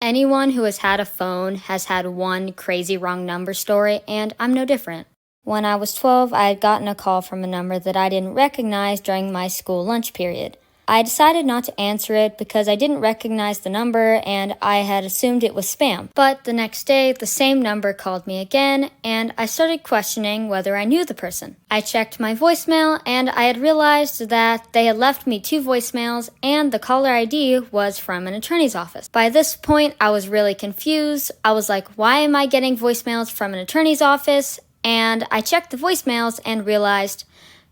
Anyone who has had a phone has had one crazy wrong number story, and I'm no different. When I was 12, I had gotten a call from a number that I didn't recognize during my school lunch period. I decided not to answer it because I didn't recognize the number and I had assumed it was spam. But the next day, the same number called me again and I started questioning whether I knew the person. I checked my voicemail and I had realized that they had left me 2 voicemails and the caller ID was from an attorney's office. By this point, I was really confused. I was like, why am I getting voicemails from an attorney's office? And I checked the voicemails and realized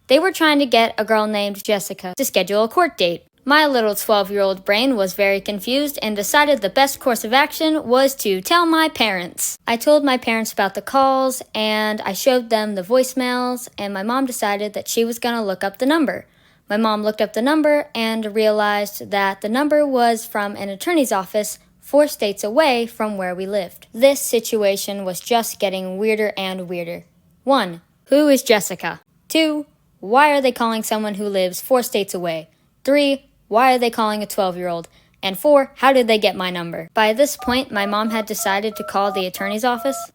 they were trying to get a girl named Jessica to schedule a court date. My little 12-year-old brain was very confused and decided the best course of action was to tell my parents. I told my parents about the calls and I showed them the voicemails and my mom decided that she was going to look up the number. My mom looked up the number and realized that the number was from an attorney's office 4 states away from where we lived. This situation was just getting weirder and weirder. 1. Who is Jessica? 2. Why are they calling someone who lives 4 states away? 3. Why are they calling a 12-year-old? And 4. How did they get my number? By this point, my mom had decided to call the attorney's office.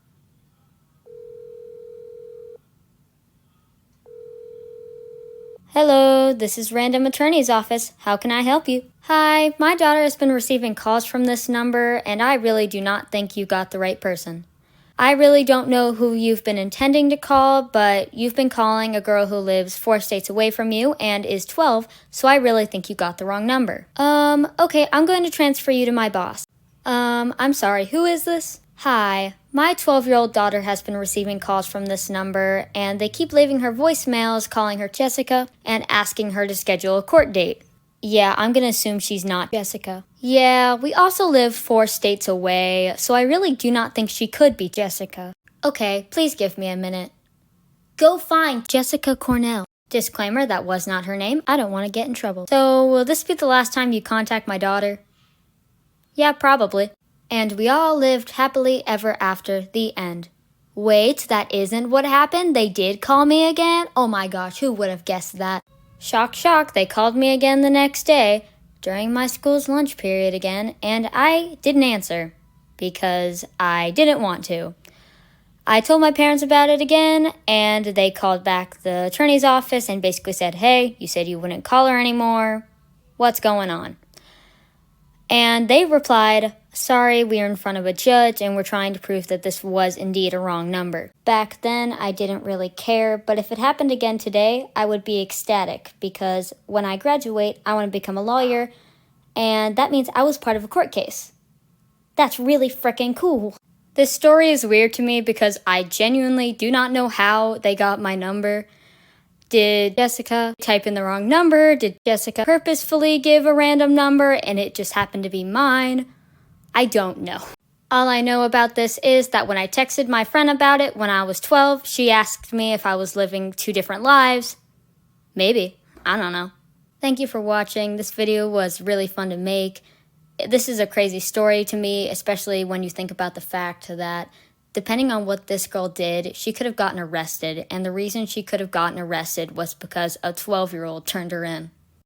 Hello, this is Random Attorney's Office. How can I help you? Hi, my daughter has been receiving calls from this number, and I really do not think you got the right person. I really don't know who you've been intending to call, but you've been calling a girl who lives 4 states away from you and is 12, so I really think you got the wrong number. Okay, I'm going to transfer you to my boss. I'm sorry, who is this? Hi, my 12-year-old daughter has been receiving calls from this number, and they keep leaving her voicemails calling her Jessica and asking her to schedule a court date. Yeah, I'm gonna assume she's not Jessica. Yeah, we also live 4 states away, so I really do not think she could be Jessica. Okay, please give me a minute. Go find Jessica Cornell. Disclaimer, that was not her name. I don't want to get in trouble. So, will this be the last time you contact my daughter? Yeah, probably. And we all lived happily ever after, the end. Wait, that isn't what happened? They did call me again? Oh my gosh, who would have guessed that? Shock, shock, they called me again the next day, during my school's lunch period again, and I didn't answer, because I didn't want to. I told my parents about it again, and they called back the attorney's office and basically said, hey, you said you wouldn't call her anymore. What's going on? And they replied, sorry, we are in front of a judge and we're trying to prove that this was indeed a wrong number. Back then, I didn't really care, but if it happened again today, I would be ecstatic because when I graduate, I want to become a lawyer, and that means I was part of a court case. That's really freaking cool. This story is weird to me because I genuinely do not know how they got my number. Did Jessica type in the wrong number? Did Jessica purposefully give a random number and it just happened to be mine? I don't know. All I know about this is that when I texted my friend about it when I was 12, she asked me if I was living 2 different lives. Maybe. I don't know. Thank you for watching. This video was really fun to make. This is a crazy story to me, especially when you think about the fact that depending on what this girl did, she could have gotten arrested, and the reason she could have gotten arrested was because a 12-year-old turned her in.